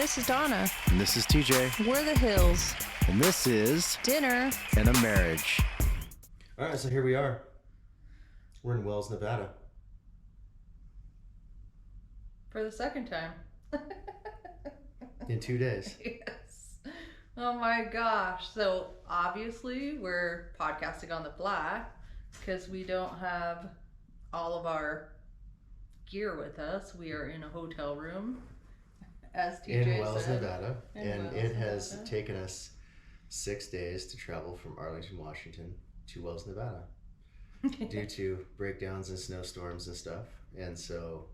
This is Donna. And this is TJ. We're the Hills. And this is Dinner and a Marriage. All right, so here we are. We're in Wells, Nevada. for the second time. In 2 days. Yes. Oh my gosh. So obviously we're podcasting on the fly because we don't have all of our gear with us. We are in a hotel room, as TJ in Wells, said. Nevada. In And Wells, it has Nevada. taken us 6 days to travel from Arlington, Washington to Wells, Nevada due to breakdowns and snowstorms and stuff. And so,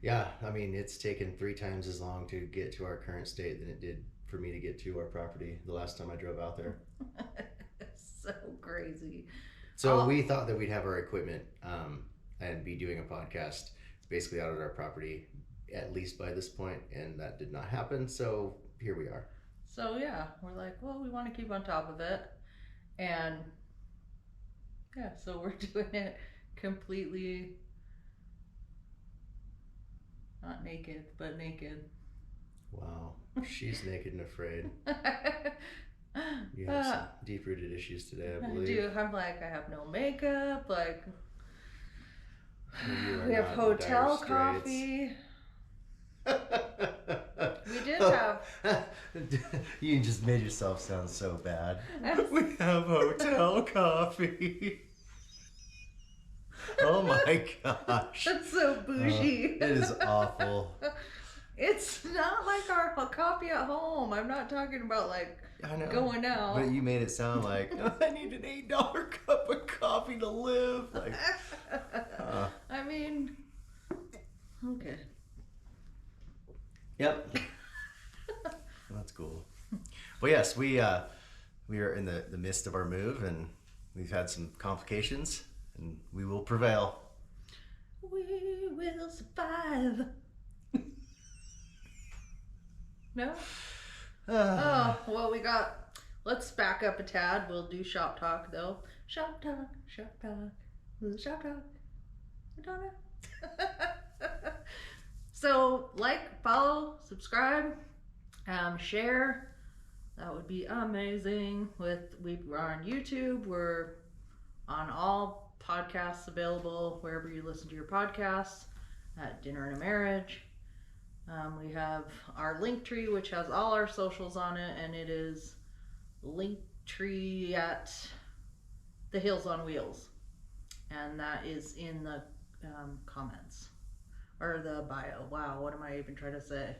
yeah, I mean, it's taken 3 times as long to get to our current state than it did for me to get to our property the last time I drove out there. So crazy. So we thought that we'd have our equipment and be doing a podcast basically out at our property at least by this point, and that did not happen. So here we are. So yeah, we're like, well, we want to keep on top of it. And yeah, so we're doing it completely not naked, but naked. Wow. She's naked and afraid. You have some deep-rooted issues today, I I believe. do. I'm like, I have no makeup. Like, You are we have not in hotel dire coffee. straits. We did have. You just made yourself sound so bad. We have hotel coffee. Oh my gosh. That's so bougie. It is awful. It's not like our coffee at home. I'm not talking about like I know. going out. But you made it sound like I need an $8 cup of coffee to live. Like, I mean, okay. Yep. That's cool. Well, yes, we are in the midst of our move, and we've had some complications, and we will prevail. We will survive. No? Oh, well, we got. Let's back up a tad. We'll do shop talk, though. Shop talk, shop talk, shop talk. Madonna. So, like, follow, subscribe, share. That would be amazing. We're on YouTube. We're on all podcasts available wherever you listen to your podcasts at Dinner and a Marriage. We have our Linktree, which has all our socials on it, and it is Linktree at the Hills on Wheels, and that is in the comments or the bio. Wow, what am I even trying to say?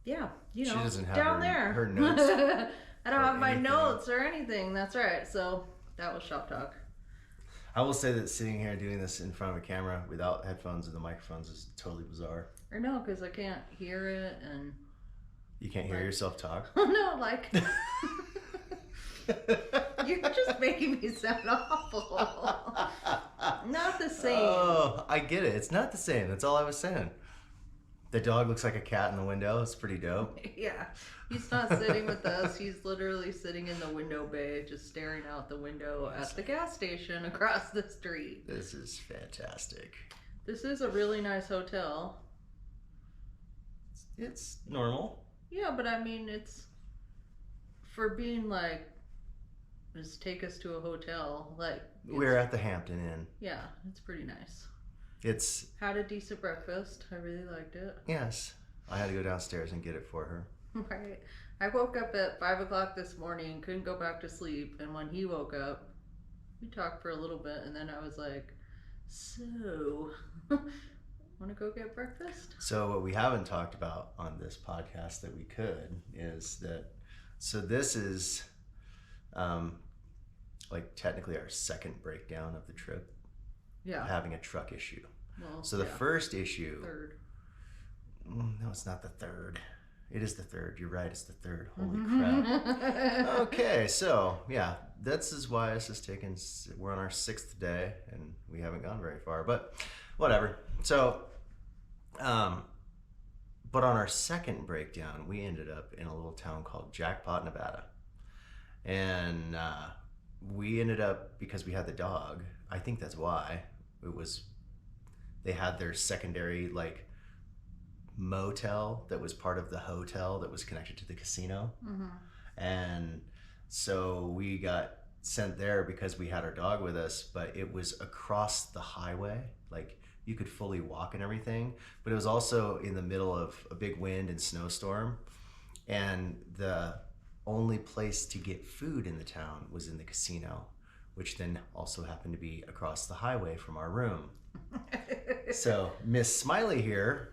Yeah, you know, She doesn't have down her there. notes. I don't have my anything. notes or anything. That's right. So that was shop talk. I will say that sitting here doing this in front of a camera without headphones and the microphones is totally bizarre. Or no, because I can't hear it and. You can't hear yourself talk? No, like. You're just making me sound awful. Not the same. Oh, I get it. It's not the same. That's all I was saying. The dog looks like a cat in the window. It's pretty dope. Yeah. He's not sitting with us. He's literally sitting in the window bay, just staring out the window at the gas station across the street. This is fantastic. This is a really nice hotel. It's normal. Yeah, but I mean, it's for being like, just take us to a hotel. Like, We're at the Hampton Inn. yeah, it's pretty nice. It's, Had a decent breakfast. I really liked it. yes. I had to go downstairs and get it for her. Right. I woke up at 5 o'clock this morning, couldn't go back to sleep, and when he woke up, we talked for a little bit, and then I was like, so, want to go get breakfast? So what we haven't talked about on this podcast that we could is that, so this is like technically our second breakdown of the trip, Yeah. having a truck issue. Well, So the yeah, first issue, third. no, it's not the third. It is the third. You're right. It's the third. Holy crap. Okay. So yeah, this is why this has taken, we're on our 6th day and we haven't gone very far, but whatever. So, but on our second breakdown, we ended up in a little town called Jackpot, Nevada. And we ended up, because we had the dog, I think that's why, they had their secondary, like, motel that was part of the hotel that was connected to the casino. Mm-hmm. And so we got sent there because we had our dog with us, but it was across the highway. Like you could fully walk and everything, but it was also in the middle of a big wind and snowstorm. And the only place to get food in the town was in the casino, which then also happened to be across the highway from our room. So Miss Smiley here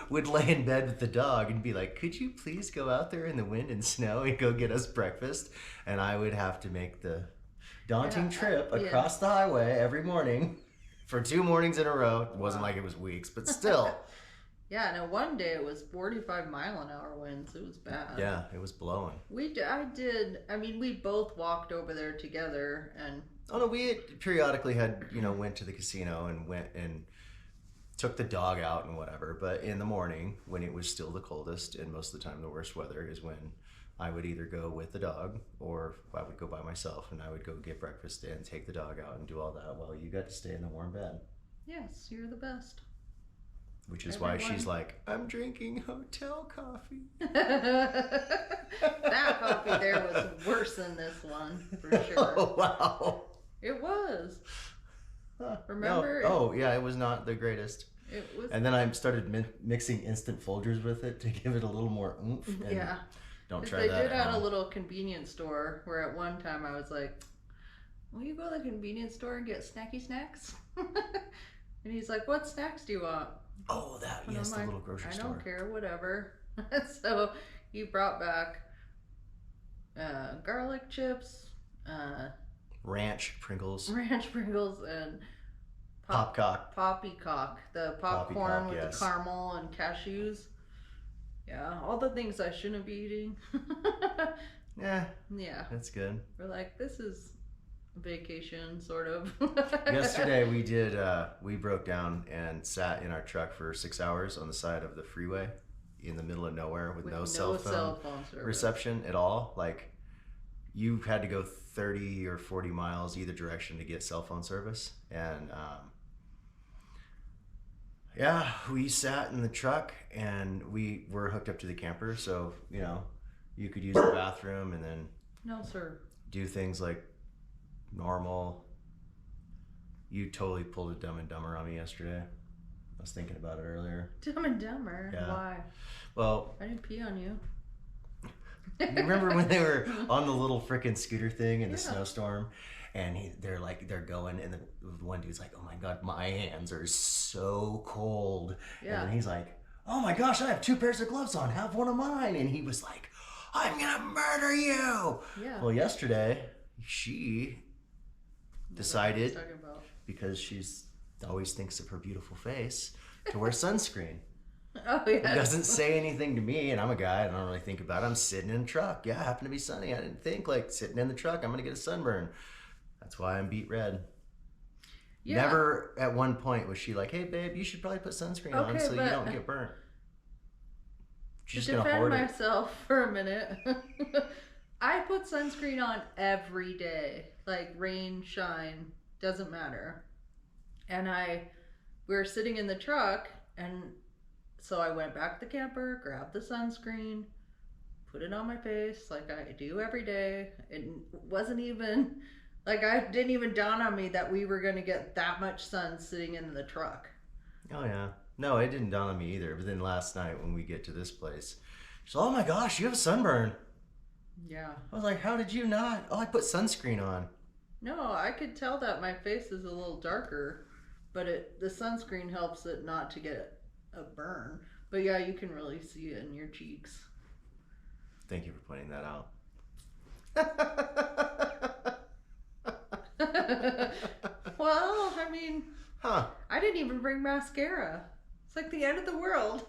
would lay in bed with the dog and be like, could you please go out there in the wind and snow and go get us breakfast? And I would have to make the daunting trip across the highway every morning for 2 mornings in a row. It wasn't like it was weeks, but still. Yeah, no, one day it was 45-mile-an-hour winds. It was bad. Yeah, it was blowing. We both walked over there together, and oh no, we had periodically went to the casino and went and took the dog out and whatever. But in the morning, when it was still the coldest and most of the time the worst weather, is when I would either go with the dog or I would go by myself, and I would go get breakfast and take the dog out and do all that while you got to stay in the warm bed. Yes, you're the best. Which is why she's like, I'm drinking hotel coffee. That coffee there was worse than this one, for sure. Oh, wow. It was. Huh. Remember? No. Oh, yeah, it was not the greatest. It was. And then I started mixing instant Folgers with it to give it a little more oomph. And yeah. Don't try they that. did at a little convenience store where at one time I was like, will you go to the convenience store and get snacky snacks? And he's like, what snacks do you want? Oh, that, and yes, I'm the like, little grocery store. I don't care, whatever. So he brought back garlic chips, ranch Pringles, and Popcock. Poppycock, the popcorn Poppycock, with yes. the caramel and cashews. Yeah, all the things I shouldn't be eating. Yeah, Yeah, that's good. we're like, this is vacation, sort of. Yesterday we broke down and sat in our truck for 6 hours on the side of the freeway in the middle of nowhere with no cell phone service. reception at all. Like, you had to go 30 or 40 miles either direction to get cell phone service. And yeah, we sat in the truck and we were hooked up to the camper, so you could use the bathroom and then No, sir. do things like normal. You totally pulled a Dumb and Dumber on me yesterday. I was thinking about it earlier. Dumb and Dumber? Yeah. Why? Well, I didn't pee on you. you remember when they were on the little frickin' scooter thing in the Yeah. snowstorm, and they're going, and the one dude's like, oh my god, my hands are so cold. Yeah. And then he's like, oh my gosh, I have 2 pairs of gloves on, have one of mine. And he was like, I'm gonna murder you. Yeah. Well, yesterday she decided, What are you talking about? because she's always thinks of her beautiful face, to wear sunscreen. Oh, yeah. It doesn't say anything to me, and I'm a guy, I don't really think about it. I'm sitting in a truck. Yeah, it happened to be sunny. I didn't think, like, sitting in the truck, I'm gonna get a sunburn. That's why I'm beat red. Yeah. Never at one point was she like, hey babe, you should probably put sunscreen on Okay, so you but- don't get burnt. She's To just gonna defend hoard it. myself for a minute, I put sunscreen on every day, like rain, shine, doesn't matter. And we were sitting in the truck, and so I went back to the camper, grabbed the sunscreen, put it on my face like I do every day. It wasn't even, like, I didn't even dawn on me that we were going to get that much sun sitting in the truck. Oh yeah. No, it didn't dawn on me either. But then last night when we get to this place, she's like, oh my gosh, you have a sunburn. Yeah. I was like, how did you not? Oh, I put sunscreen on. No, I could tell that my face is a little darker, but the sunscreen helps it not to get a burn. But yeah, you can really see it in your cheeks. Thank you for pointing that out. Well, I mean, Huh. I didn't even bring mascara. It's like the end of the world.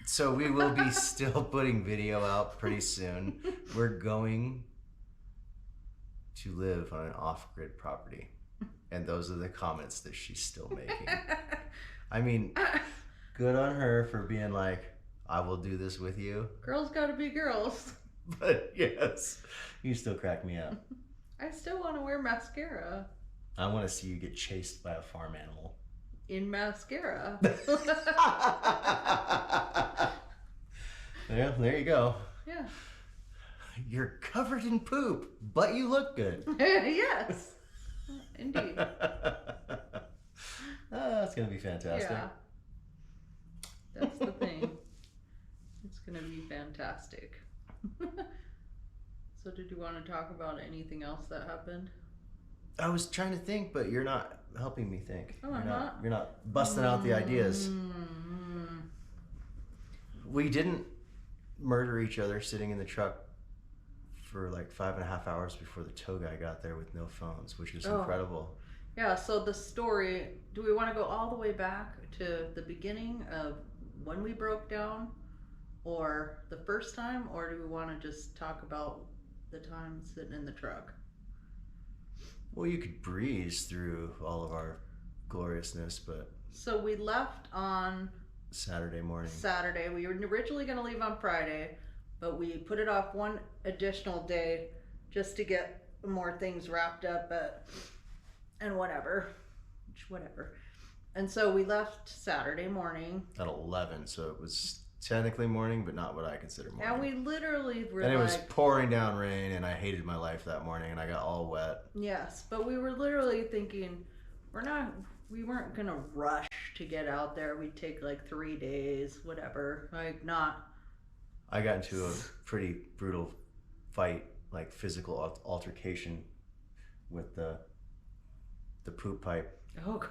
So we will be still putting video out pretty soon. We're going to live on an off-grid property. And those are the comments that she's still making. I mean, good on her for being like, I will do this with you. Girls gotta be girls. But yes, you still crack me up. I still want to wear mascara. I want to see you get chased by a farm animal. In mascara. Yeah, there you go. Yeah. You're covered in poop, but you look good. Yes. Indeed. That's going to be fantastic. Yeah. That's the thing. It's going to be fantastic. So did you want to talk about anything else that happened? I was trying to think, but you're not helping me think. Oh, I'm not? You're not busting out the ideas. We didn't murder each other sitting in the truck for like 5.5 hours before the tow guy got there with no phones, which is incredible. Yeah, so the story, do we want to go all the way back to the beginning of when we broke down, or the first time, or do we want to just talk about the time sitting in the truck? Well, you could breeze through all of our gloriousness, but... So we left on... Saturday morning. Saturday. We were originally going to leave on Friday, but we put it off one additional day just to get more things wrapped up, and whatever. And so we left Saturday morning. At 11, so it was technically morning, but not what I consider morning. And we literally were and it was pouring down rain, and I hated my life that morning, and I got all wet. Yes, but we were literally thinking, we weren't gonna rush to get out there. We'd take like 3 days, whatever. Like not. I got into a pretty brutal fight, like physical altercation with the poop pipe. Oh God.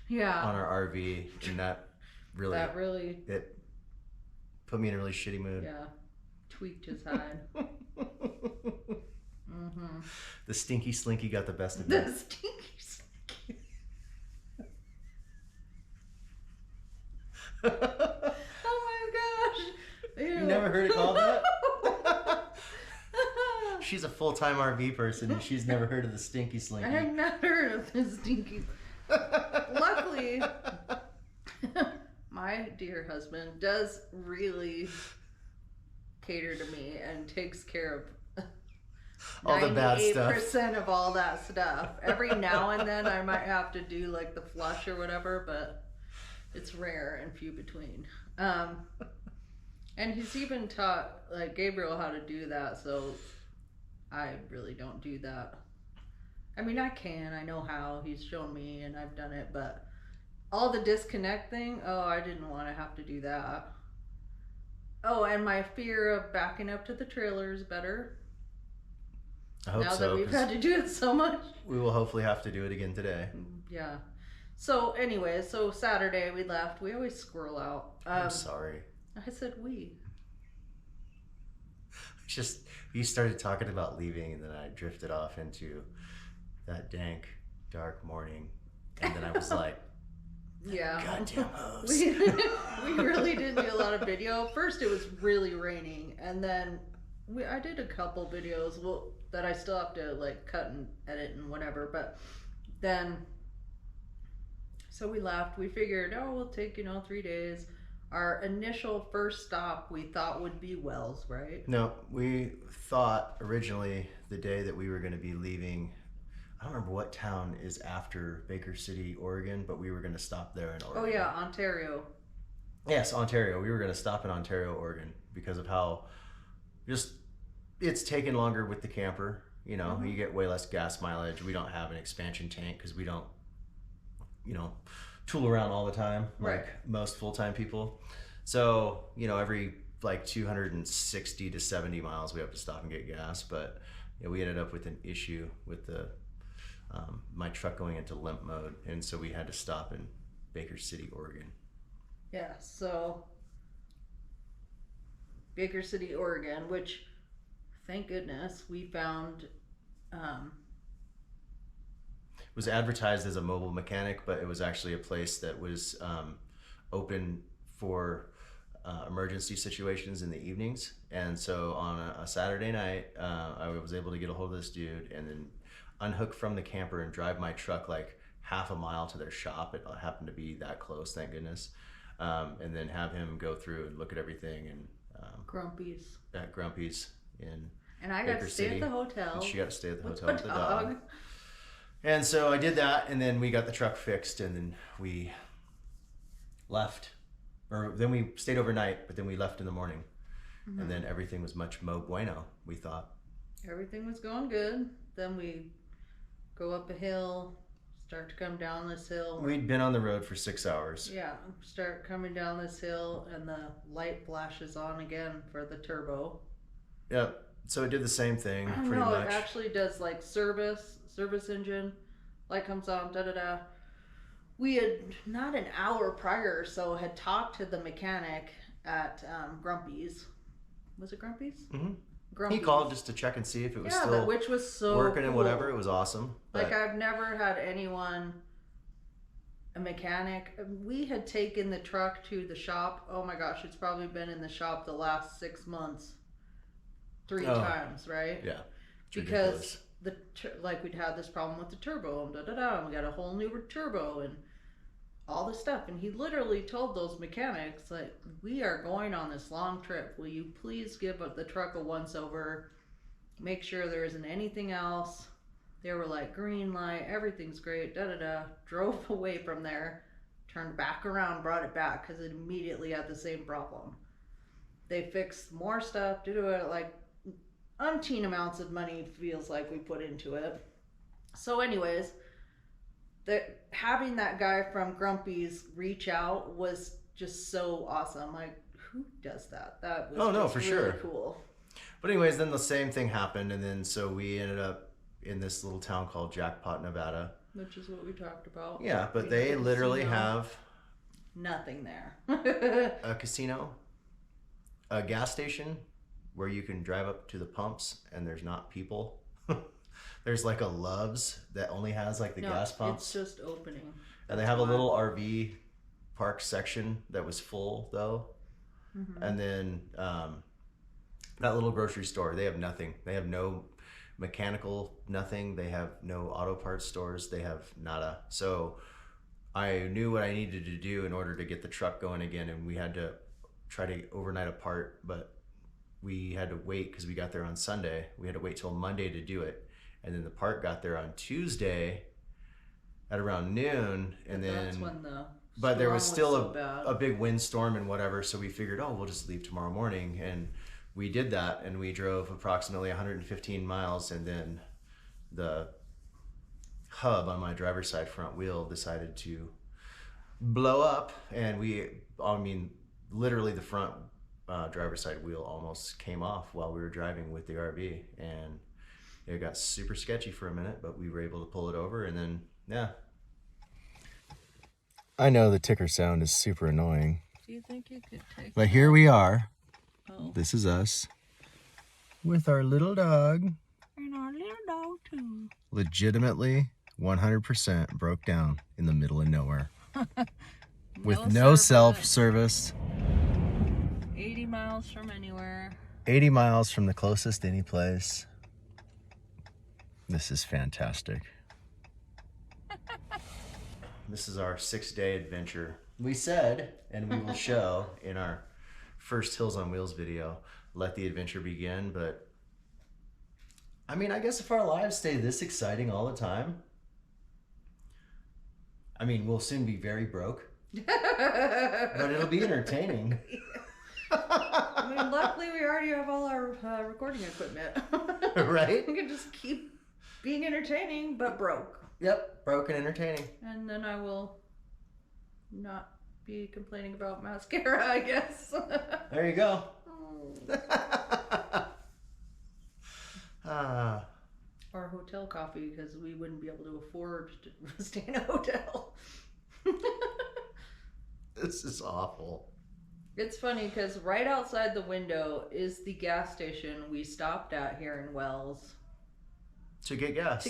Yeah. On our RV, and that really it put me in a really shitty mood. Yeah. Tweaked his hide. Mm-hmm. The stinky slinky got the best of me. The stinky slinky. Oh my gosh. Ew. You never heard it called that? She's a full-time RV person, and she's never heard of the stinky slinky. I have not heard of the stinky. Luckily, my dear husband does really cater to me and takes care of all the bad stuff. 98% of all that stuff. Every now and then I might have to do like the flush or whatever, but it's rare and few between. And he's even taught like Gabriel how to do that, so I really don't do that. I mean, I know how. He's shown me and I've done it, but all the disconnect thing, I didn't want to have to do that. Oh, and my fear of backing up to the trailer is better. I hope now so. That we've had to do it so much. We will hopefully have to do it again today. Yeah. So anyway, Saturday we left. We always squirrel out. I'm sorry. I said we. Just, you started talking about leaving, and then I drifted off into that dank, dark morning. And then I was like, yeah. Goddamn hoes. We really did do a lot of video. First it was really raining, and then I did a couple videos that I still have to like cut and edit and whatever, but then so we left. We figured, we'll take 3 days. Our initial first stop we thought would be Wells, right? No, we thought originally the day that we were going to be leaving, I don't remember what town is after Baker City, Oregon, but we were going to stop there in Oregon. Oh yeah, Ontario. Yes, Ontario. We were going to stop in Ontario, Oregon, because of how just it's taken longer with the camper. You get way less gas mileage. We don't have an expansion tank because we don't, tool around all the time like most full-time people. So, every like 260 to 70 miles we have to stop and get gas. But we ended up with an issue with the my truck going into limp mode, and so we had to stop in Baker City, Oregon. Yeah, so Baker City, Oregon, which thank goodness we found was advertised as a mobile mechanic, but it was actually a place that was open for emergency situations in the evenings. And so on a Saturday night, I was able to get a hold of this dude and then unhook from the camper and drive my truck like half a mile to their shop. It happened to be that close, thank goodness. And then have him go through and look at everything. And Grumpy's. At Grumpy's in And I got Baker to stay City. at the hotel. And she got to stay at the with hotel with the dog. And so I did that, and then we got the truck fixed, and then we left. Or then we stayed overnight, but then we left in the morning. And then everything was much mo bueno, we thought. Everything was going good. Then we go up a hill, start to come down this hill. We'd been on the road for 6 hours. Yeah, start coming down this hill, and the light flashes on again for the turbo. Yep. So it did the same thing, pretty No, much. it actually does like service engine, light comes on, da da da. We had not an hour prior or so had talked to the mechanic at Grumpy's. Was it Grumpy's? Mm-hmm. Grumpy's. He called just to check and see if it was Yeah, still which was so working and cool. whatever. It was awesome. Like I've never had anyone, a mechanic. We had taken the truck to the shop. Oh my gosh, it's probably been in the shop the last 6 months, 3 times, right? Yeah. Because like we'd had this problem with the turbo and da da da, and we got a whole new turbo and all this stuff. And he literally told those mechanics, like, we are going on this long trip. Will you please give the truck a once over? Make sure there isn't anything else. They were like, green light, everything's great, da da da. Drove away from there, turned back around, brought it back because it immediately had the same problem. They fixed more stuff, did it like umpteen amounts of money, feels like we put into it. So anyways, having that guy from Grumpy's reach out was just so awesome. Like, who does that? That was really sure. Cool. But anyways, then the same thing happened, and then so we ended up in this little town called Jackpot, Nevada. Which is what we talked about. Yeah, but they literally have nothing there. a casino, a gas station where you can drive up to the pumps and there's not people. There's like a Love's that only has like the gas pumps. It's just opening. And they have a little RV park section that was full though. Mm-hmm. And then that little grocery store, they have nothing. They have no mechanical nothing. They have no auto parts stores. They have nada. So I knew what I needed to do in order to get the truck going again, and we had to try to overnight a part, but we had to wait because we got there on Sunday. We had to wait till Monday to do it, and then the part got there on Tuesday at around noon, and then that's when but there was still so a big windstorm and whatever, so we figured, we'll just leave tomorrow morning, and we did that, and we drove approximately 115 miles, and then the hub on my driver's side front wheel decided to blow up, and literally the front driver's side wheel almost came off while we were driving with the RV, and it got super sketchy for a minute, but we were able to pull it over, and then, yeah. I know the ticker sound is super annoying. Do you think you could take But here we are. Oh. This is us with our little dog. And our little dog too. Legitimately 100% broke down in the middle of nowhere. With no self-service. 80 miles from anywhere. 80 miles from the closest any place. This is fantastic. This is our 6-day adventure. We said, and we will show in our first Hills on Wheels video, let the adventure begin. But I mean, I guess if our lives stay this exciting all the time, I mean, we'll soon be very broke, but it'll be entertaining. I mean, luckily we already have all our recording equipment. Right? We can just keep being entertaining, but broke. Yep, broke and entertaining. And then I will not be complaining about mascara, I guess. There you go. Or hotel coffee, because we wouldn't be able to afford to stay in a hotel. This is awful. It's funny because right outside the window is the gas station we stopped at here in Wells. To get gas.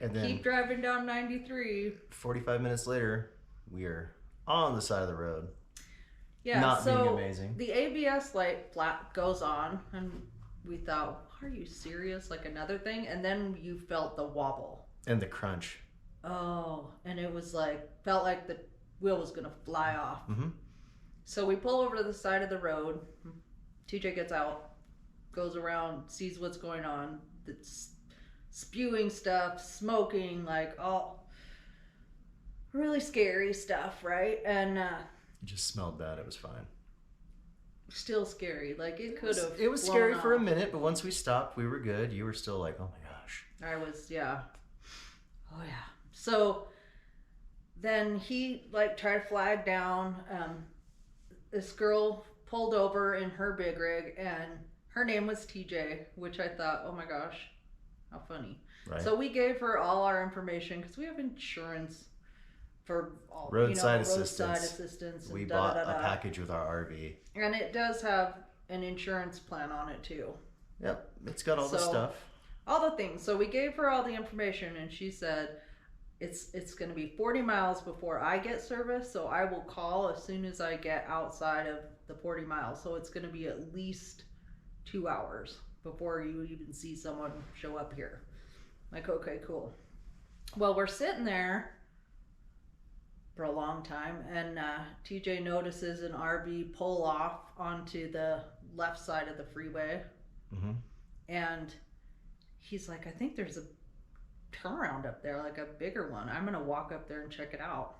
And then Keep driving down 93. 45 minutes later, we are on the side of the road. Yeah, Not so being amazing. The ABS light flat goes on, and we thought, are you serious? Like another thing? And then you felt the wobble. And the crunch. Oh, and it was like, felt like the wheel was going to fly off. Mm-hmm. So we pull over to the side of the road. TJ gets out, goes around, sees what's going on. It's spewing stuff, smoking, like all really scary stuff, right? And It just smelled bad. It was fine. still scary. Like it could have. It was scary for a minute, but once we stopped, we were good. You were still like, oh my gosh. I was, yeah. Oh yeah. So then he like tried to flag down. This girl pulled over in her big rig, and her name was TJ, which I thought, oh my gosh, how funny. Right. So we gave her all our information because we have insurance for all roadside assistance. And we bought a package with our RV. And it does have an insurance plan on it too. Yep, it's got all the stuff. All the things. So we gave her all the information, and she said it's going to be 40 miles before I get service, so I will call as soon as I get outside of the 40 miles. So it's going to be at least 2 hours before you even see someone show up here. Like, okay, cool. Well, we're sitting there for a long time, and TJ notices an RV pull off onto the left side of the freeway. Mm-hmm. And he's like, I think there's a turnaround up there, like a bigger one. I'm gonna walk up there and check it out.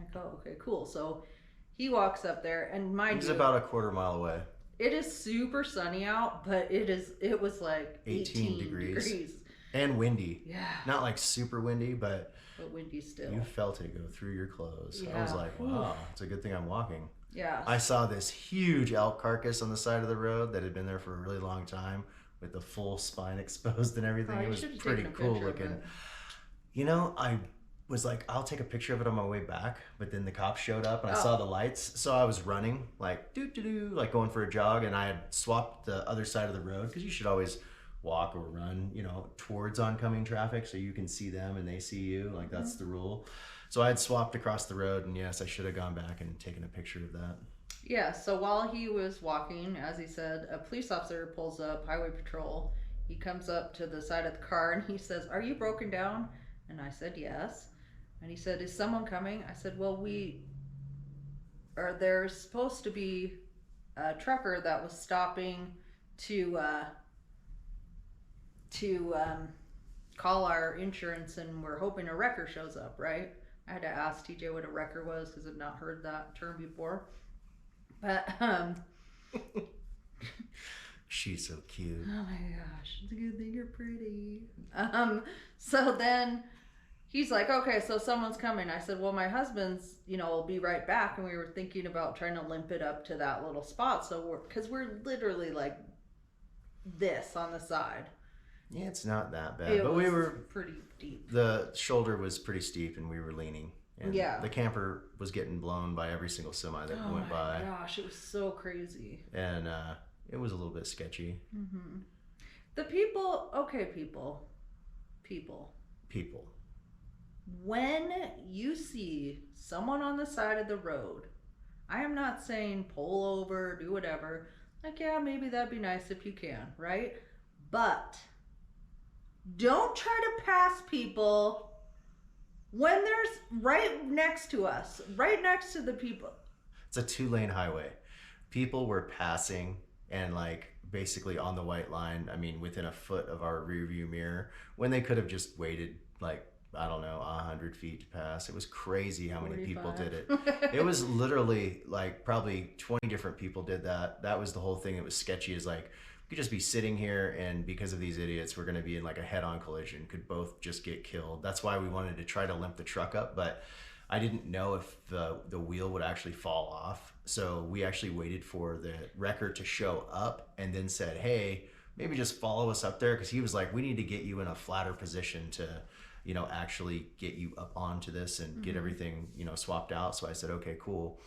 I go, okay, cool. So he walks up there, and he's about a quarter mile away. It is super sunny out, but it was like 18 degrees. And windy. Yeah. Not like super windy, but windy still. You felt it go through your clothes. Yeah. I was like, wow, it's a good thing I'm walking. Yeah. I saw this huge elk carcass on the side of the road that had been there for a really long time with the full spine exposed and everything. It was pretty cool looking. You know, I was like, I'll take a picture of it on my way back, but then the cops showed up and I saw the lights, so I was running like like going for a jog, and I had swapped the other side of the road because you should always walk or run, you know, towards oncoming traffic so you can see them and they see you. Like that's the rule. So I had swapped across the road, and yes, I should have gone back and taken a picture of that. Yeah, so while he was walking, as he said, a police officer pulls up, highway patrol. He comes up to the side of the car and he says, "Are you broken down?" And I said, "Yes." And he said, "Is someone coming?" I said, "Well, there's supposed to be a trucker that was stopping to call our insurance, and we're hoping a wrecker shows up, right?" I had to ask TJ what a wrecker was because I've not heard that term before. But she's so cute. Oh my gosh, it's a good thing you're pretty. So then he's like, "Okay, so someone's coming." I said, "Well, my husband's, will be right back." And we were thinking about trying to limp it up to that little spot. So we're literally like this on the side. Yeah, it's not that bad, but we were pretty deep. The shoulder was pretty steep, and we were leaning. And yeah, the camper was getting blown by every single semi that went by. Oh my gosh, it was so crazy. And it was a little bit sketchy. Mm-hmm. The people. When you see someone on the side of the road, I am not saying pull over, do whatever. Like, yeah, maybe that'd be nice if you can, right? But don't try to pass people when there's right next to us, right next to the people. It's a 2-lane highway. People were passing and like basically on the white line, I mean, within a foot of our rear view mirror, when they could have just waited like, I don't know, 100 feet to pass. It was crazy how 45. many people did it. It was literally like probably 20 different people did that. That was the whole thing. It was sketchy, is like, we could just be sitting here, and because of these idiots, we're going to be in like a head-on collision, could both just get killed. That's why we wanted to try to limp the truck up, but I didn't know if the wheel would actually fall off. So we actually waited for the wrecker to show up and then said, "Hey, maybe just follow us up there," because he was like, "We need to get you in a flatter position to actually get you up onto this and get everything swapped out." So I said, "Okay, cool."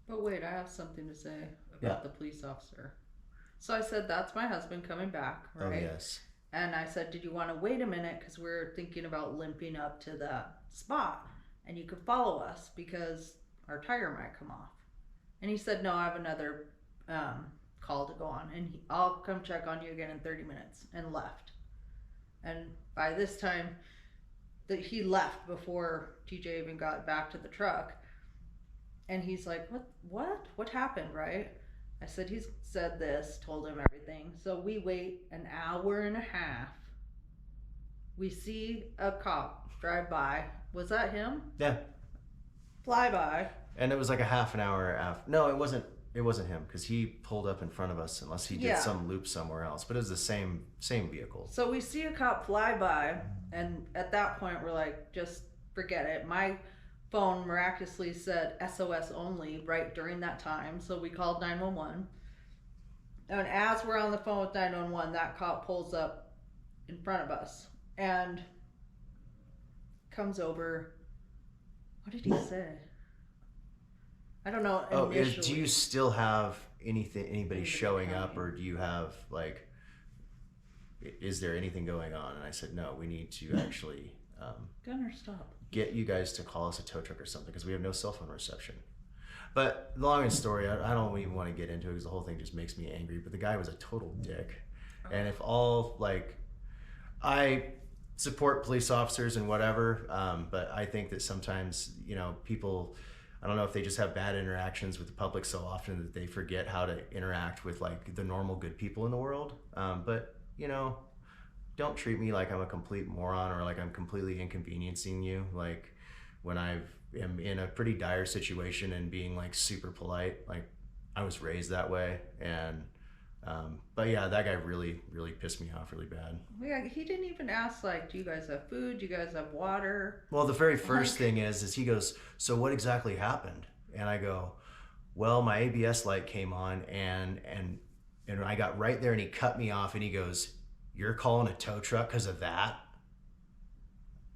But wait, I have something to say about the police officer. So I said, "That's my husband coming back," right? Oh, yes. And I said, "Did you want to wait a minute? Because we're thinking about limping up to that spot. And you could follow us because our tire might come off." And he said, "No, I have another call to go on. And I'll come check on you again in 30 minutes. And left. And by this time, he left before TJ even got back to the truck. And he's like, What happened, right?" I said, "He's said this," told him everything. So we wait an hour and a half We see a cop drive by. Was that him? Yeah. Fly by. And it was like a half an hour after. No, it wasn't. It wasn't him because he pulled up in front of us, unless he did some loop somewhere else. But it was the same vehicle. So we see a cop fly by, and at that point we're like, just forget it. My phone miraculously said SOS only right during that time, so we called 911. And as we're on the phone with 911, that cop pulls up in front of us and comes over. What did he say? I don't know. Do you still have anybody showing up, or do you have like, is there anything going on? And I said, no, we need to actually Gunner, stop. Get you guys to call us a tow truck or something, because we have no cell phone reception. But long and story, I don't even want to get into it because the whole thing just makes me angry. But the guy was a total dick. And if I support police officers and whatever, but I think that sometimes, people, I don't know if they just have bad interactions with the public so often that they forget how to interact with like the normal good people in the world. But don't treat me like I'm a complete moron or like I'm completely inconveniencing you. Like when I am in a pretty dire situation and being like super polite, like I was raised that way. And but yeah, that guy really, really pissed me off really bad. Yeah, he didn't even ask like, do you guys have food? Do you guys have water? Well, the very first thing is he goes, so what exactly happened? And I go, well, my ABS light came on and I got right there and he cut me off and he goes, you're calling a tow truck because of that?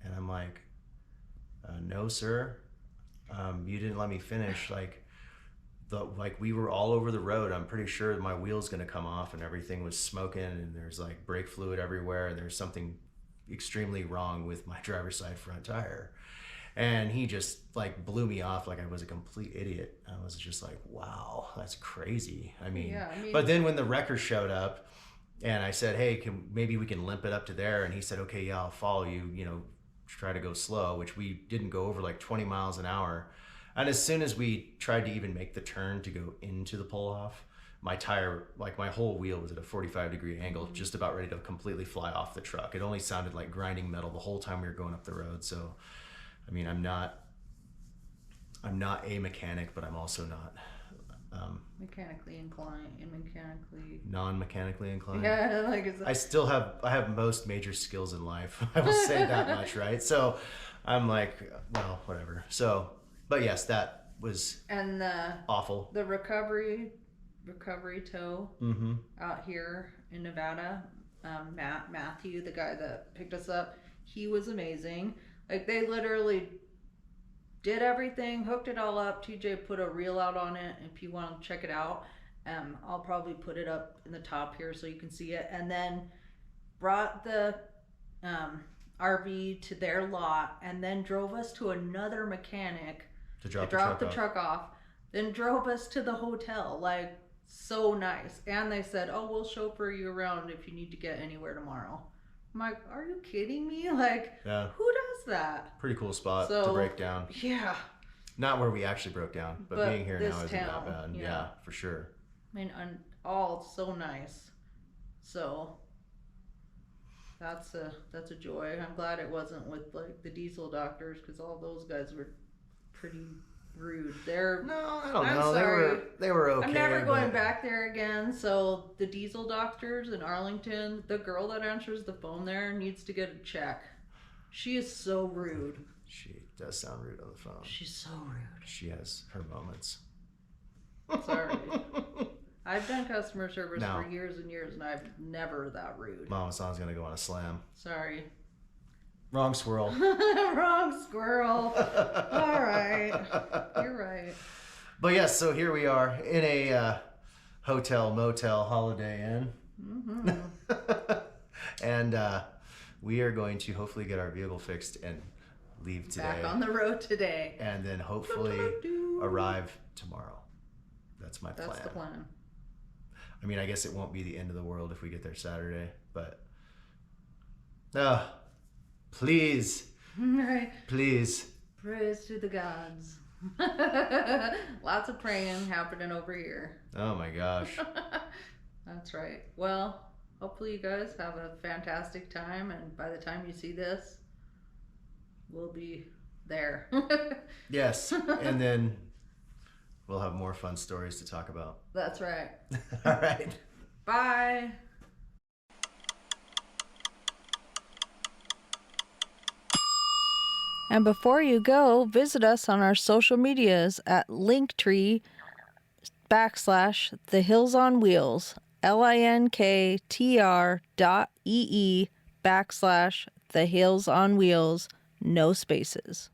And I'm like, no, sir. You didn't let me finish. Like we were all over the road. I'm pretty sure my wheel's gonna come off and everything was smoking and there's like brake fluid everywhere and there's something extremely wrong with my driver's side front tire. And he just like blew me off like I was a complete idiot. I was just like, wow, that's crazy. I mean, but then when the wrecker showed up and I said, hey, maybe we can limp it up to there, and he said, okay, yeah, I'll follow you, try to go slow, which we didn't go over like 20 miles an hour. And as soon as we tried to even make the turn to go into the pull-off, my tire, like my whole wheel was at a 45-degree angle, just about ready to completely fly off the truck. It only sounded like grinding metal the whole time we were going up the road. So, I mean, I'm not a mechanic, but I'm also not mechanically inclined and non-mechanically inclined. Yeah, like I have most major skills in life. I will say that much, right? So I'm like, well, whatever. So, but yes, that was awful. The recovery tow out here in Nevada, Matthew, the guy that picked us up, he was amazing. Like they literally did everything, hooked it all up. TJ put a reel out on it if you want to check it out. I'll probably put it up in the top here so you can see it. And then brought the RV to their lot and then drove us to another mechanic to drop the truck off. Then drove us to the hotel. Like, so nice. And they said, oh, we'll chauffeur you around if you need to get anywhere tomorrow. I'm like, are you kidding me? Like, yeah. Who does that? Pretty cool spot to break down. Yeah. Not where we actually broke down, but being here now isn't that bad. Yeah. Yeah, for sure. I mean, all so nice. So that's a joy. I'm glad it wasn't with like the diesel doctors, because all those guys were pretty rude. No, I don't know. Sorry. They were okay. I'm never going back there again. So the diesel doctors in Arlington, the girl that answers the phone there needs to get a check. She is so rude. She does sound rude on the phone. She's so rude. She has her moments. Sorry. I've done customer service for years and years, and I've never that rude. Mama San's gonna go on a slam. Sorry. Wrong squirrel. Wrong squirrel. All right. You're right. But yes, so here we are in a hotel, motel, Holiday Inn. Mm-hmm. And we are going to hopefully get our vehicle fixed and leave today. Back on the road today. And then hopefully arrive tomorrow. That's my plan. That's the plan. I mean, I guess it won't be the end of the world if we get there Saturday, but please. Right. Please. Praise to the gods. Lots of praying happening over here. Oh my gosh. That's right. Well, hopefully you guys have a fantastic time, and by the time you see this, we'll be there. Yes, and then we'll have more fun stories to talk about. That's right. All right. Bye. And before you go, visit us on our social medias at Linktree/The Hills on Wheels, linktr.ee/The Hills on Wheels, no spaces.